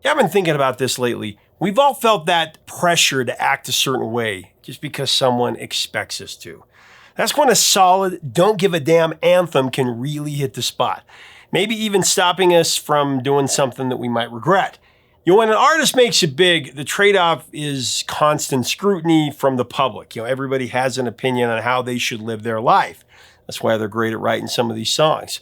Yeah, I've been thinking about this lately. We've all felt that pressure to act a certain way just because someone expects us to. That's when a solid, don't give a damn anthem can really hit the spot. Maybe even stopping us from doing something that we might regret. When an artist makes it big, the trade-off is constant scrutiny from the public. Everybody has an opinion on how they should live their life. That's why they're great at writing some of these songs.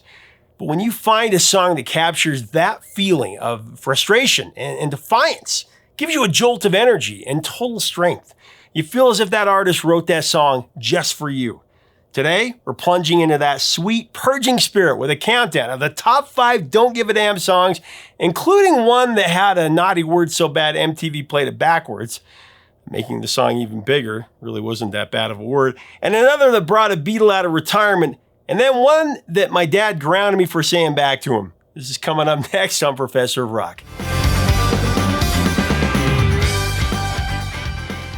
But when you find a song that captures that feeling of frustration and defiance, gives you a jolt of energy and total strength, you feel as if that artist wrote that song just for you. Today, we're plunging into that sweet purging spirit with a countdown of the top 5 Don't Give a Damn songs, including one that had a naughty word so bad MTV played it backwards, making the song even bigger. Really wasn't that bad of a word. And another that brought a Beatle out of retirement. And then one that my dad grounded me for saying back to him. This is coming up next on Professor of Rock.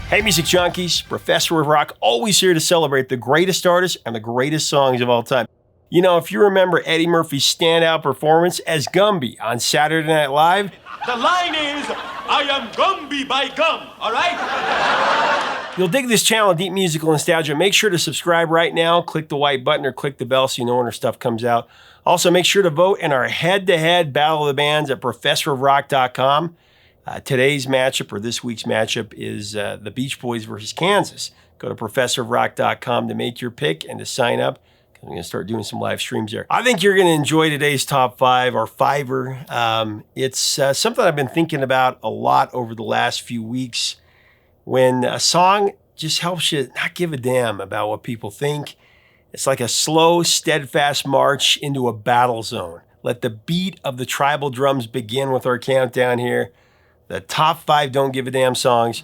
Hey, music junkies, Professor of Rock, always here to celebrate the greatest artists and the greatest songs of all time. If you remember Eddie Murphy's standout performance as Gumby on Saturday Night Live, the line is, I am Gumby by gum, all right? You'll dig this channel, Deep Musical Nostalgia. Make sure to subscribe right now, click the white button or click the bell so you know when our stuff comes out. Also, make sure to vote in our head-to-head Battle of the Bands at professorofrock.com. Today's matchup, or this week's matchup, is the Beach Boys versus Kansas. Go to professorofrock.com to make your pick and to sign up. I'm going to start doing some live streams there. I think you're going to enjoy today's top 5, or fiver. It's something I've been thinking about a lot over the last few weeks. When a song just helps you not give a damn about what people think. It's like a slow, steadfast march into a battle zone. Let the beat of the tribal drums begin with our countdown here. The top 5 Don't Give a Damn songs.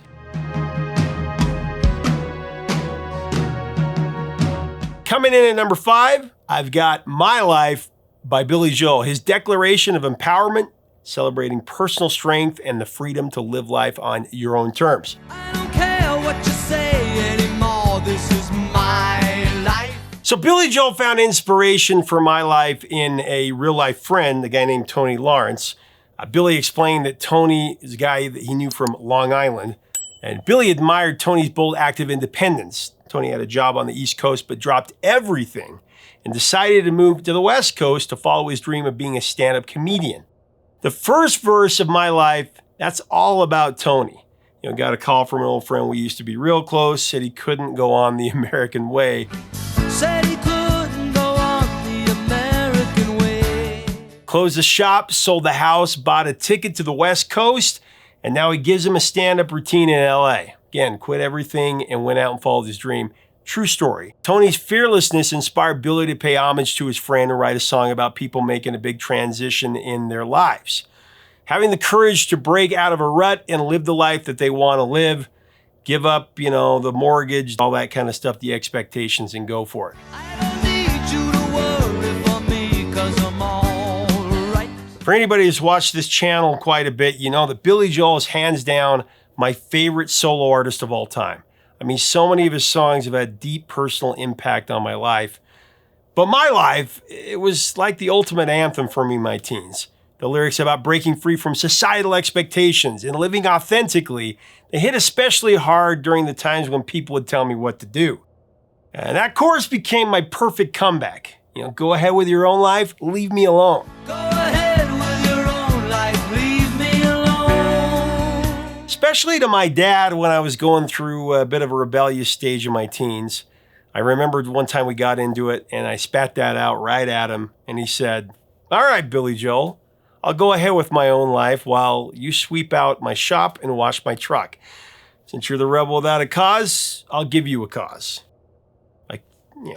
Coming in at number 5, I've got My Life by Billy Joel. His declaration of empowerment, celebrating personal strength and the freedom to live life on your own terms. I don't care what you say anymore, this is my life. So Billy Joel found inspiration for My Life in a real-life friend, a guy named Tony Lawrence. Billy explained that Tony is a guy that he knew from Long Island, and Billy admired Tony's bold act of independence. Tony had a job on the East Coast, but dropped everything and decided to move to the West Coast to follow his dream of being a stand-up comedian. The first verse of My Life, that's all about Tony. Got a call from an old friend. We used to be real close, said he couldn't go on the American way. Said he couldn't go on the American way. Closed the shop, sold the house, bought a ticket to the West Coast, and now he gives him a stand-up routine in LA. Again, quit everything and went out and followed his dream. True story. Tony's fearlessness inspired Billy to pay homage to his friend and write a song about people making a big transition in their lives. Having the courage to break out of a rut and live the life that they want to live, give up, the mortgage, all that kind of stuff, the expectations, and go for it. I don't need you to worry for me, 'cause I'm all right. For anybody who's watched this channel quite a bit, you know that Billy Joel is hands down my favorite solo artist of all time. I mean, so many of his songs have had deep personal impact on my life. But My Life, it was like the ultimate anthem for me in my teens. The lyrics about breaking free from societal expectations and living authentically, they hit especially hard during the times when people would tell me what to do. And that chorus became my perfect comeback. Go ahead with your own life, leave me alone. Go ahead with your own life, leave me alone. Especially to my dad when I was going through a bit of a rebellious stage in my teens. I remembered one time we got into it and I spat that out right at him and he said, "All right, Billy Joel, I'll go ahead with my own life while you sweep out my shop and wash my truck. Since you're the rebel without a cause, I'll give you a cause." I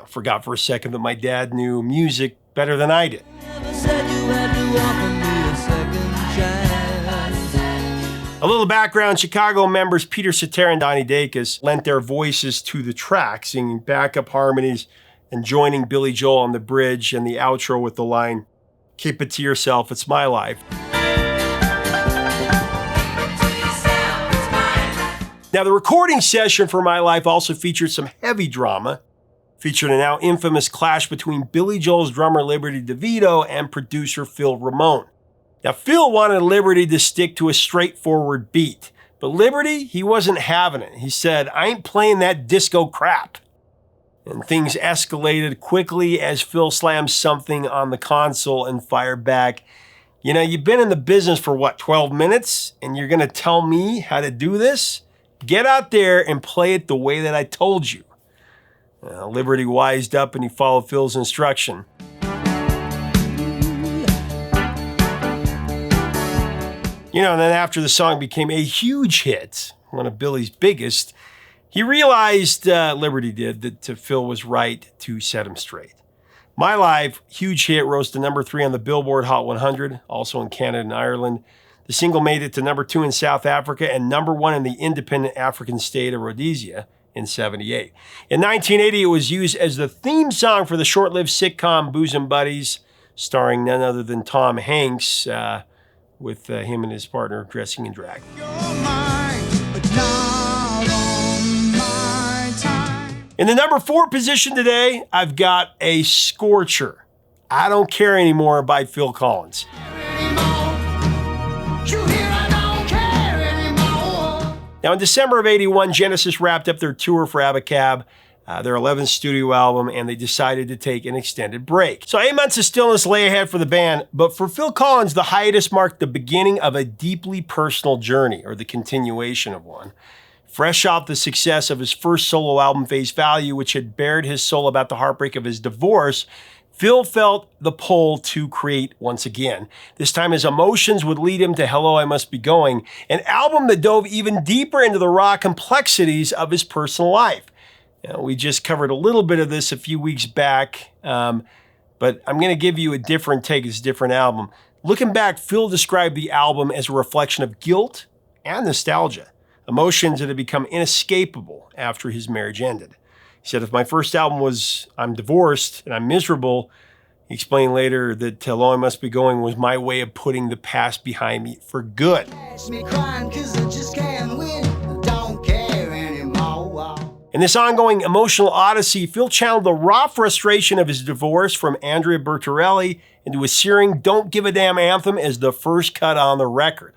forgot for a second that my dad knew music better than I did. Never said you had to offer me a second chance. A little background, Chicago members Peter Cetera and Donnie Dacus lent their voices to the track, singing backup harmonies and joining Billy Joel on the bridge and the outro with the line, "Keep it to yourself, it's my life." Now, the recording session for My Life also featured some heavy drama, featured a now infamous clash between Billy Joel's drummer Liberty DeVito and producer Phil Ramone. Now, Phil wanted Liberty to stick to a straightforward beat, but Liberty, he wasn't having it. He said, "I ain't playing that disco crap." And things escalated quickly as Phil slammed something on the console and fired back, "You know, you've been in the business for what, 12 minutes? And you're going to tell me how to do this? Get out there and play it the way that I told you." Liberty wised up and he followed Phil's instruction. And then after the song became a huge hit, one of Billy's biggest, he realized, Liberty did, that Phil was right to set him straight. My Life, huge hit, rose to number 3 on the Billboard Hot 100, also in Canada and Ireland. The single made it to number 2 in South Africa and number 1 in the independent African state of Rhodesia in 1978. In 1980, it was used as the theme song for the short-lived sitcom Bosom Buddies, starring none other than Tom Hanks, with him and his partner dressing in drag. In the number 4 position today, I've got a scorcher, "I Don't Care Anymore" by Phil Collins. Now, in December of '81, Genesis wrapped up their tour for Abacab, their 11th studio album, and they decided to take an extended break. So 8 months of stillness lay ahead for the band, but for Phil Collins, the hiatus marked the beginning of a deeply personal journey, or the continuation of one. Fresh off the success of his first solo album, Face Value, which had bared his soul about the heartbreak of his divorce, Phil felt the pull to create once again. This time his emotions would lead him to Hello, I Must Be Going, an album that dove even deeper into the raw complexities of his personal life. We just covered a little bit of this a few weeks back, but I'm going to give you a different take. It's a different album. Looking back, Phil described the album as a reflection of guilt and nostalgia, emotions that had become inescapable after his marriage ended. He said, "If my first album was I'm divorced and I'm miserable," he explained later that Hello, I Must Be Going was my way of putting the past behind me for good. In this ongoing emotional odyssey, Phil channeled the raw frustration of his divorce from Andrea Bertorelli into a searing Don't Give a Damn anthem as the first cut on the record.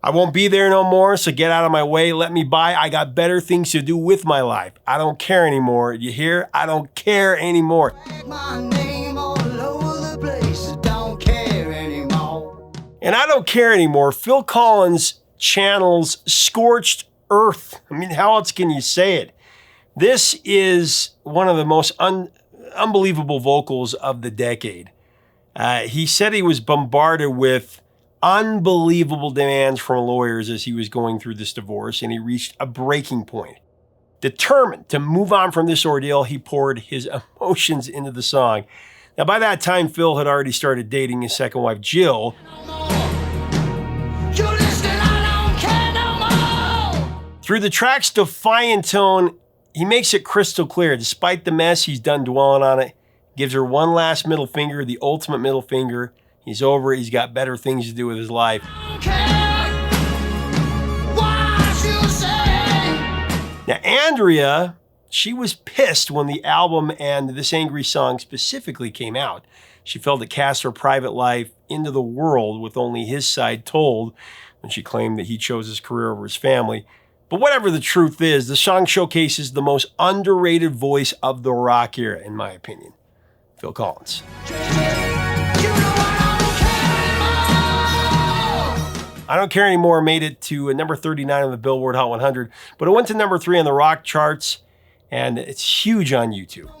"I won't be there no more, so get out of my way. Let me by. I got better things to do with my life. I don't care anymore. You hear? I don't care anymore." And "I Don't Care Anymore," Phil Collins channels scorched earth. I mean, how else can you say it? This is one of the most unbelievable vocals of the decade. He said he was bombarded with unbelievable demands from lawyers as he was going through this divorce, and he reached a breaking point. Determined to move on from this ordeal, he poured his emotions into the song. Now, by that time, Phil had already started dating his second wife, Jill. Through the track's defiant tone, he makes it crystal clear. Despite the mess, he's done dwelling on it. Gives her one last middle finger, the ultimate middle finger. He's over it. He's got better things to do with his life. Now, Andrea, she was pissed when the album and this angry song specifically came out. She felt it cast her private life into the world with only his side told when she claimed that he chose his career over his family. But whatever the truth is, the song showcases the most underrated voice of the rock era, in my opinion. Phil Collins. I Don't Care Anymore made it to number 39 on the Billboard Hot 100, but it went to number 3 on the rock charts, and it's huge on YouTube.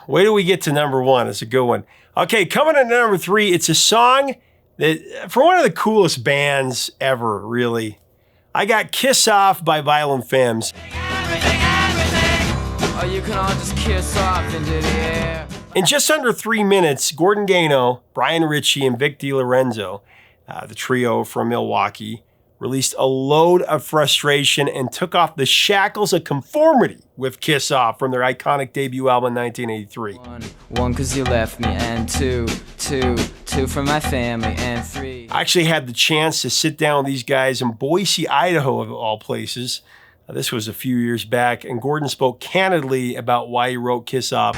Wait till we get to number 1. It's a good one. Okay, coming in at number 3, it's a song that, for one of the coolest bands ever, really. I got Kiss Off by Violent Femmes. Oh, you can all just kiss off into the air. In just under 3 minutes, Gordon Gano, Brian Ritchie, and Vic DiLorenzo, the trio from Milwaukee, released a load of frustration and took off the shackles of conformity with Kiss Off from their iconic debut album in 1983. One, 'cause you left me, and two for my family, and 3. I actually had the chance to sit down with these guys in Boise, Idaho, of all places. This was a few years back, and Gordon spoke candidly about why he wrote Kiss Off.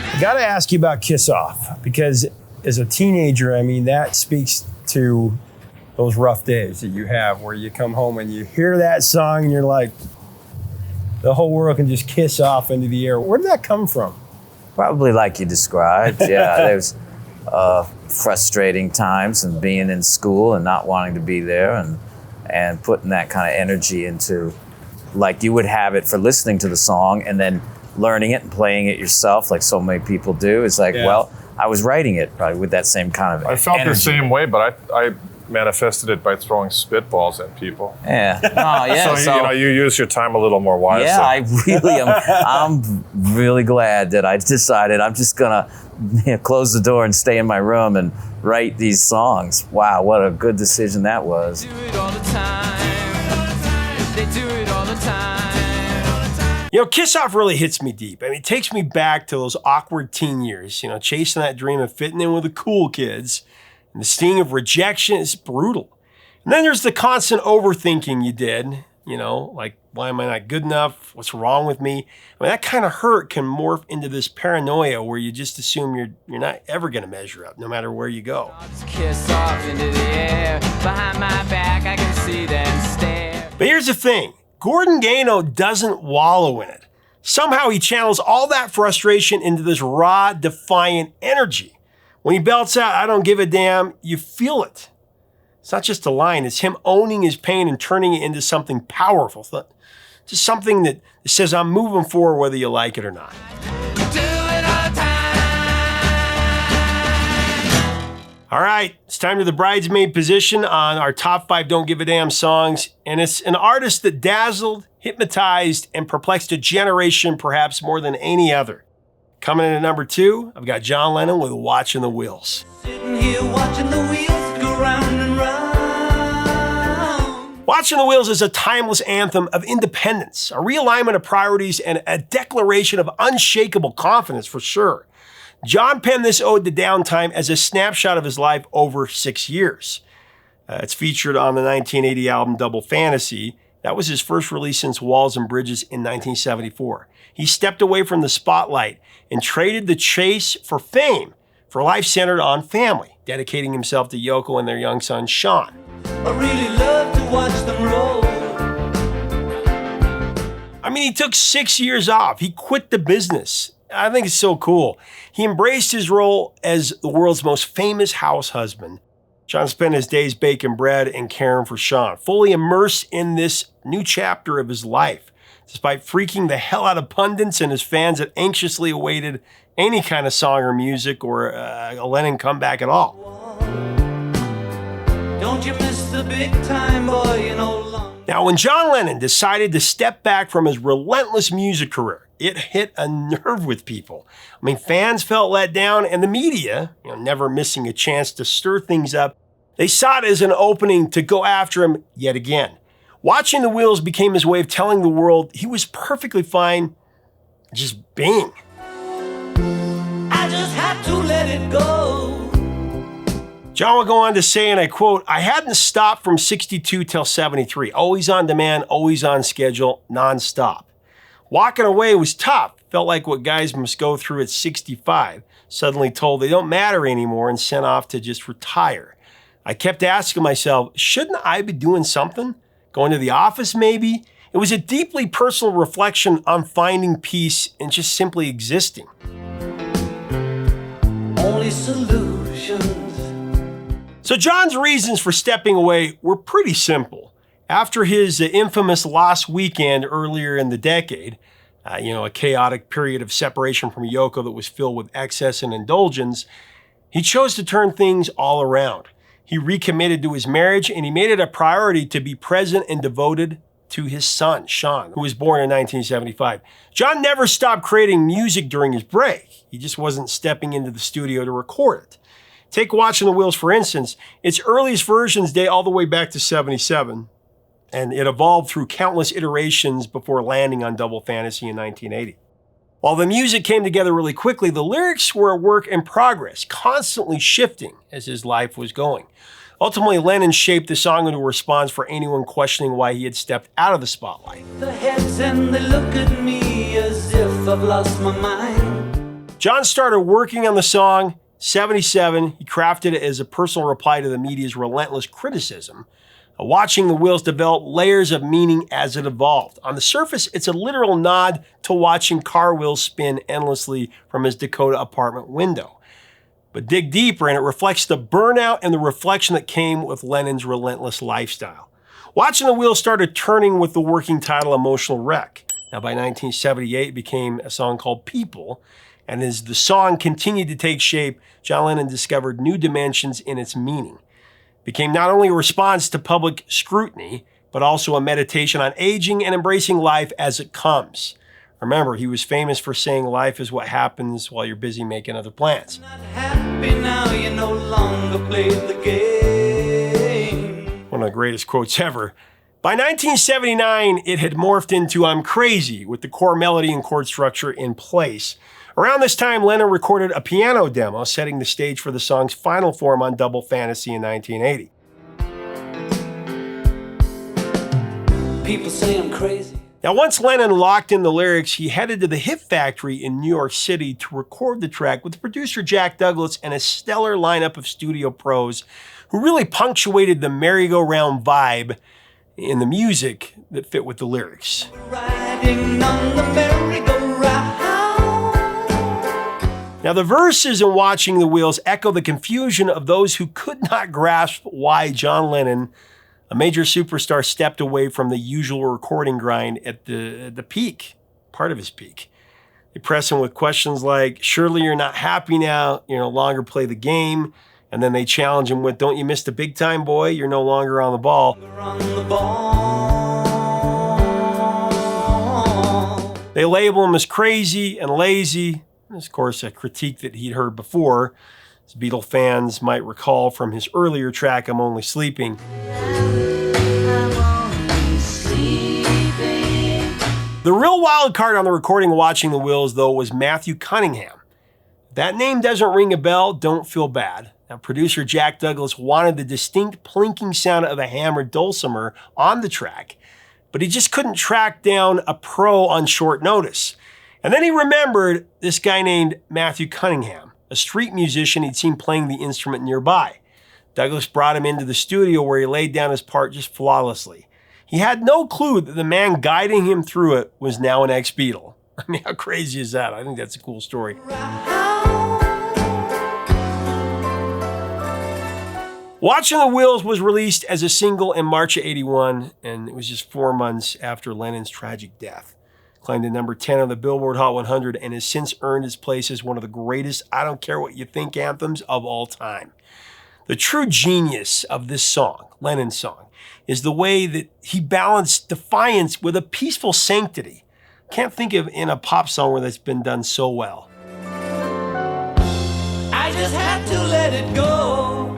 I got to ask you about Kiss Off, because as a teenager, I mean, that speaks to those rough days that you have where you come home and you hear that song and you're like, the whole world can just kiss off into the air. Where did that come from? Probably like you described. Yeah, there was frustrating times and being in school and not wanting to be there and putting that kind of energy into, like you would have it for listening to the song and then learning it and playing it yourself like so many people do. It's like, well, I was writing it probably with that same kind of I felt energy. the same way, but I manifested it by throwing spitballs at people. Yeah. Oh, yeah. So, you use your time a little more wisely. Yeah, I really am. I'm really glad that I decided I'm just gonna close the door and stay in my room and write these songs. Wow, what a good decision that was. Do it all the time. They do it all the time. You know, Kiss Off really hits me deep. I mean, it takes me back to those awkward teen years, you know, chasing that dream of fitting in with the cool kids. And the sting of rejection is brutal. And then there's the constant overthinking you did, you know, like, why am I not good enough? What's wrong with me? I mean, that kind of hurt can morph into this paranoia where you just assume you're not ever going to measure up, no matter where you go. Kiss off into the air. Behind my back, I can see them stare. But here's the thing. Gordon Gano doesn't wallow in it. Somehow he channels all that frustration into this raw, defiant energy. When he belts out, I don't give a damn, you feel it. It's not just a line, it's him owning his pain and turning it into something powerful. Just something that says, I'm moving forward whether you like it or not. Do it all the time. All right, it's time to the bridesmaid position on our top 5 Don't Give a Damn songs. And it's an artist that dazzled, hypnotized, and perplexed a generation perhaps more than any other. Coming in at number 2, I've got John Lennon with Watching the Wheels. Sitting here watching the wheels go round and round. Watching the Wheels is a timeless anthem of independence, a realignment of priorities, and a declaration of unshakable confidence for sure. John penned this ode to downtime as a snapshot of his life over 6 years. It's featured on the 1980 album Double Fantasy. That was his first release since Walls and Bridges in 1974. He stepped away from the spotlight and traded the chase for fame for a life centered on family, dedicating himself to Yoko and their young son, Sean. I really love to watch them roll. I mean, he took 6 years off. He quit the business. I think it's so cool. He embraced his role as the world's most famous house husband. John spent his days baking bread and caring for Sean, fully immersed in this new chapter of his life, despite freaking the hell out of pundits and his fans that anxiously awaited any kind of song or music or a Lennon comeback at all. Don't you miss the big time, boy, you know long. Now, when John Lennon decided to step back from his relentless music career, it hit a nerve with people. I mean, fans felt let down, and the media, never missing a chance to stir things up, they saw it as an opening to go after him yet again. Watching the Wheels became his way of telling the world he was perfectly fine just being. I just had to let it go. John would go on to say, and I quote, I hadn't stopped from 62 till 73, always on demand, always on schedule, nonstop. Walking away was tough, felt like what guys must go through at 65, suddenly told they don't matter anymore and sent off to just retire. I kept asking myself, shouldn't I be doing something? Going to the office maybe? It was a deeply personal reflection on finding peace and just simply existing. Only solutions. So John's reasons for stepping away were pretty simple. After his infamous Lost Weekend earlier in the decade, a chaotic period of separation from Yoko that was filled with excess and indulgence, he chose to turn things all around. He recommitted to his marriage, and he made it a priority to be present and devoted to his son, Sean, who was born in 1975. John never stopped creating music during his break. He just wasn't stepping into the studio to record it. Take Watching the Wheels, for instance. Its earliest versions date all the way back to 77, and it evolved through countless iterations before landing on Double Fantasy in 1980. While the music came together really quickly, the lyrics were a work in progress, constantly shifting as his life was going. Ultimately, Lennon shaped the song into a response for anyone questioning why he had stepped out of the spotlight. The heads and they look at me as if I've lost my mind. John started working on the song. 77, he crafted it as a personal reply to the media's relentless criticism. Watching the wheels develop layers of meaning as it evolved. On the surface, it's a literal nod to watching car wheels spin endlessly from his Dakota apartment window. But dig deeper and it reflects the burnout and the reflection that came with Lennon's relentless lifestyle. Watching the wheels started turning with the working title Emotional Wreck. Now by 1978, it became a song called People. And as the song continued to take shape, John Lennon discovered new dimensions in its meaning. It became not only a response to public scrutiny, but also a meditation on aging and embracing life as it comes. Remember, he was famous for saying life is what happens while you're busy making other plans. Not happy now, you no longer play the game. One of the greatest quotes ever. By 1979, it had morphed into I'm Crazy, with the core melody and chord structure in place. Around this time, Lennon recorded a piano demo, setting the stage for the song's final form on Double Fantasy in 1980. People say I'm crazy. Now, once Lennon locked in the lyrics, he headed to the Hit Factory in New York City to record the track with producer Jack Douglas and a stellar lineup of studio pros who really punctuated the merry-go-round vibe in the music that fit with the lyrics. Riding on the merry-go-round. Now, the verses in Watching the Wheels echo the confusion of those who could not grasp why John Lennon, a major superstar, stepped away from the usual recording grind at the peak, part of his peak. They press him with questions like, surely you're not happy now, you no longer play the game. And then they challenge him with, don't you miss the big time, boy? You're no longer on the ball. On the ball. They label him as crazy and lazy. Of course, a critique that he'd heard before, as Beatle fans might recall from his earlier track, I'm Only Sleeping. The real wild card on the recording Watching the Wheels, though, was Matthew Cunningham. If that name doesn't ring a bell, don't feel bad. Now, producer Jack Douglas wanted the distinct plinking sound of a hammered dulcimer on the track, but he just couldn't track down a pro on short notice. And then he remembered this guy named Matthew Cunningham, a street musician he'd seen playing the instrument nearby. Douglas brought him into the studio where he laid down his part just flawlessly. He had no clue that the man guiding him through it was now an ex-Beatle. I mean, how crazy is that? I think that's a cool story. Watching the Wheels was released as a single in March of '81, and it was just 4 months after Lennon's tragic death. Climbed to number 10 on the Billboard Hot 100 and has since earned its place as one of the greatest I don't care what you think anthems of all time. The true genius of this song, Lennon's song, is the way that he balanced defiance with a peaceful sanctity. Can't think of in a pop song where that's been done so well. I just had to let it go.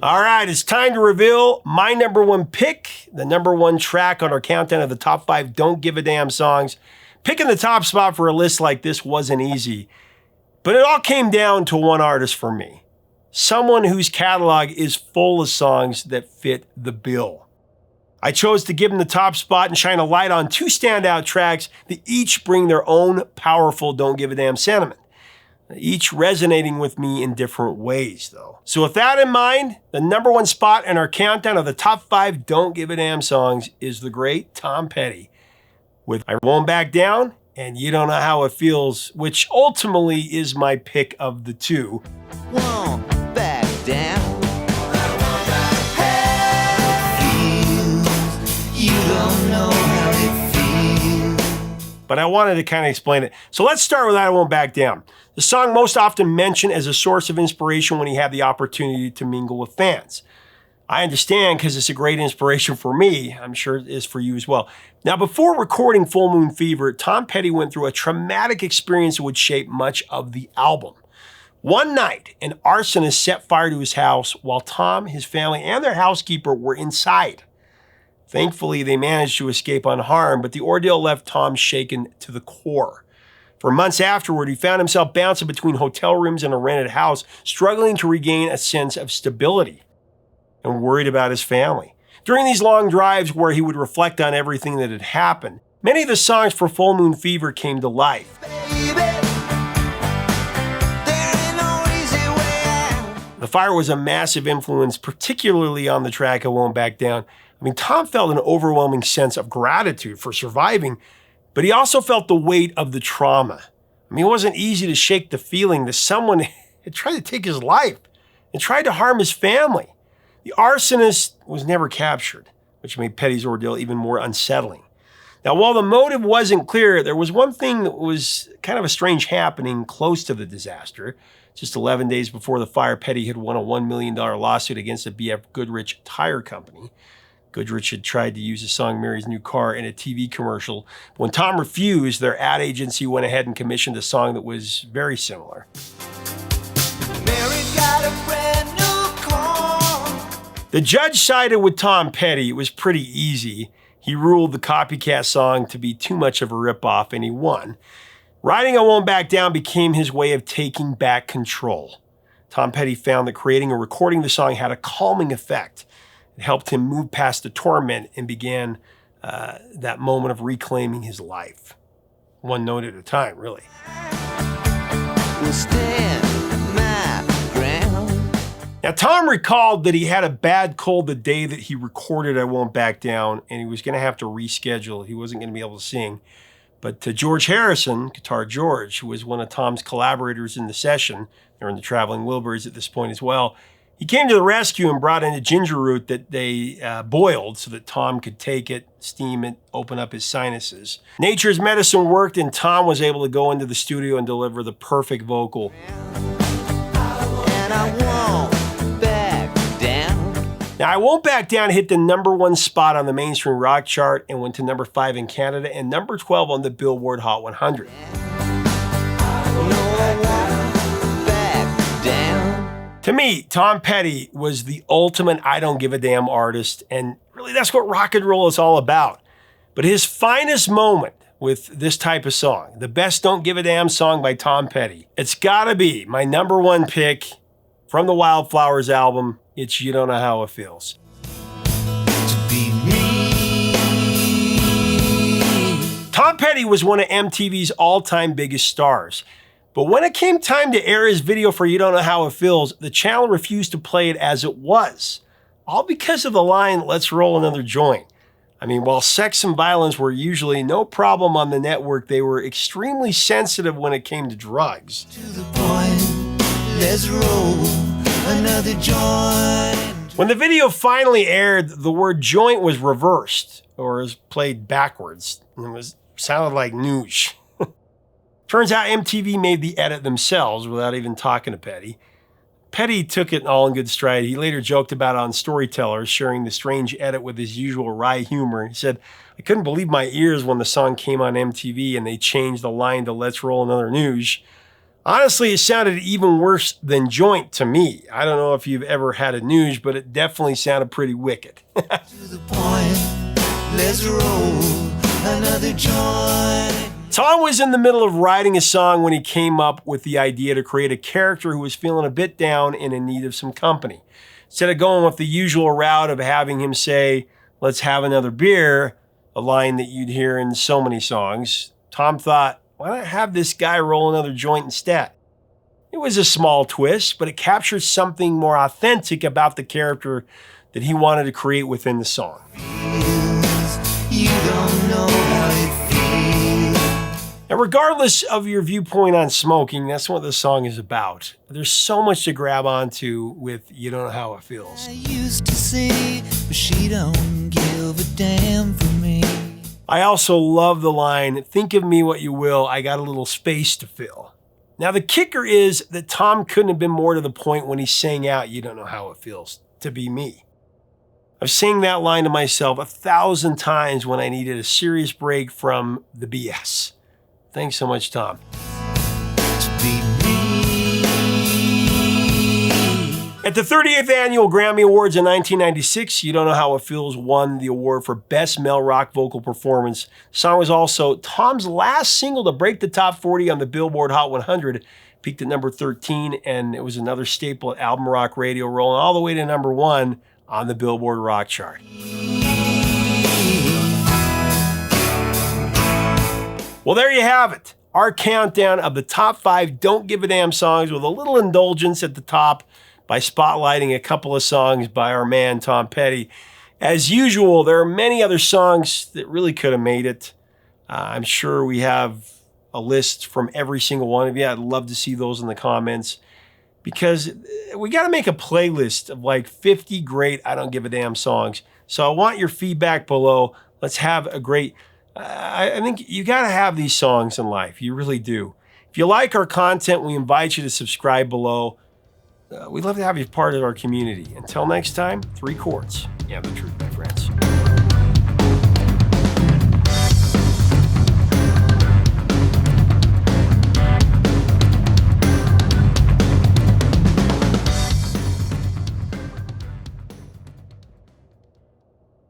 All right, it's time to reveal my number one pick, the number one track on our countdown of the top 5 Don't Give a Damn songs. Picking the top spot for a list like this wasn't easy, but it all came down to one artist for me. Someone whose catalog is full of songs that fit the bill. I chose to give him the top spot and shine a light on 2 standout tracks that each bring their own powerful Don't Give a Damn sentiment. Each resonating with me in different ways, though. So with that in mind, the number one spot in our countdown of the top 5 Don't Give a Damn songs is the great Tom Petty with I Won't Back Down and You Don't Know How It Feels, which ultimately is my pick of the 2. Won't back down. You don't know how it feels. But I wanted to kind of explain it. So let's start with I Won't Back Down. The song most often mentioned as a source of inspiration when he had the opportunity to mingle with fans. I understand because it's a great inspiration for me. I'm sure it is for you as well. Now, before recording Full Moon Fever, Tom Petty went through a traumatic experience that would shape much of the album. One night, an arsonist set fire to his house while Tom, his family, and their housekeeper were inside. Thankfully, they managed to escape unharmed, but the ordeal left Tom shaken to the core. For months afterward, he found himself bouncing between hotel rooms and a rented house, struggling to regain a sense of stability. and worried about his family. During these long drives where he would reflect on everything that had happened, many of the songs for Full Moon Fever came to life. The Fire was a massive influence, particularly on the track I Won't Back Down. I mean, Tom felt an overwhelming sense of gratitude for surviving, but he also felt the weight of the trauma. I mean, it wasn't easy to shake the feeling that someone had tried to take his life and tried to harm his family. The arsonist was never captured, which made Petty's ordeal even more unsettling. Now, while the motive wasn't clear, there was one thing that was kind of a strange happening close to the disaster. Just 11 days before the fire, Petty had won a $1 million lawsuit against the B.F. Goodrich Tire Company. Goodrich had tried to use the song Mary's New Car in a TV commercial. When Tom refused, their ad agency went ahead and commissioned a song that was very similar. Mary's got a brand new car. The judge sided with Tom Petty. It was pretty easy. He ruled the copycat song to be too much of a ripoff, and he won. Writing I Won't Back Down became his way of taking back control. Tom Petty found that creating and recording the song had a calming effect. It helped him move past the torment and began that moment of reclaiming his life. One note at a time, really. Will stand my ground. Now, Tom recalled that he had a bad cold the day that he recorded I Won't Back Down, and he was going to have to reschedule. He wasn't going to be able to sing. But George Harrison, Guitar George, who was one of Tom's collaborators in the session, they're in the Traveling Wilburys at this point as well, he came to the rescue and brought in a ginger root that they boiled so that Tom could take it, steam it, open up his sinuses. Nature's medicine worked, and Tom was able to go into the studio and deliver the perfect vocal. And I won't back down. Now, I Won't Back Down hit the #1 spot on the mainstream rock chart and went to #5 in Canada and #12 on the Billboard Hot 100. No, I won't back down. To me, Tom Petty was the ultimate I don't give a damn artist, and really that's what rock and roll is all about. But his finest moment with this type of song, the best Don't Give a Damn song by Tom Petty, it's gotta be my #1 pick from the Wildflowers album. It's You Don't Know How It Feels. To be me. Tom Petty was one of MTV's all-time biggest stars. But when it came time to air his video for You Don't Know How It Feels, the channel refused to play it as it was. All because of the line, "Let's roll another joint." I mean, while sex and violence were usually no problem on the network, they were extremely sensitive when it came to drugs. To the point, let's roll another joint. When the video finally aired, the word joint was reversed, or was played backwards. And it sounded like noosh. Turns out MTV made the edit themselves without even talking to Petty. Petty took it all in good stride. He later joked about it on Storyteller, sharing the strange edit with his usual wry humor. He said, "I couldn't believe my ears when the song came on MTV and they changed the line to 'Let's roll another noosh.' Honestly, it sounded even worse than joint to me. I don't know if you've ever had a noosh, but it definitely sounded pretty wicked." To the point, let's roll another joint. Tom was in the middle of writing a song when he came up with the idea to create a character who was feeling a bit down and in need of some company. Instead of going with the usual route of having him say, "Let's have another beer," a line that you'd hear in so many songs, Tom thought, why not have this guy roll another joint instead? It was a small twist, but it captured something more authentic about the character that he wanted to create within the song. You don't know how it feels. Now, regardless of your viewpoint on smoking, that's what the song is about. There's so much to grab onto with You Don't Know How It Feels. I used to say, but she don't give a damn for me. I also love the line, "Think of me what you will, I got a little space to fill." Now, the kicker is that Tom couldn't have been more to the point when he sang out You Don't Know How It Feels to be me. I've sang that line to myself 1,000 times when I needed a serious break from the BS. Thanks so much, Tom. To be me. At the 38th Annual Grammy Awards in 1996, You Don't Know How It Feels won the award for Best Male Rock Vocal Performance. The song was also Tom's last single to break the top 40 on the Billboard Hot 100, peaked at #13, and it was another staple at album rock radio, rolling all the way to #1 on the Billboard Rock Chart. Well, there you have it. Our countdown of the top 5 Don't Give a Damn songs, with a little indulgence at the top by spotlighting a couple of songs by our man Tom Petty. As usual, there are many other songs that really could have made it. I'm sure we have a list from every single one of you. I'd love to see those in the comments, because we got to make a playlist of like 50 great I Don't Give a Damn songs. So I want your feedback below. Let's have a great... I think you got to have these songs in life. You really do. If you like our content, we invite you to subscribe below. We'd love to have you part of our community. Until next time, 3 chords. Yeah, the truth, my friends.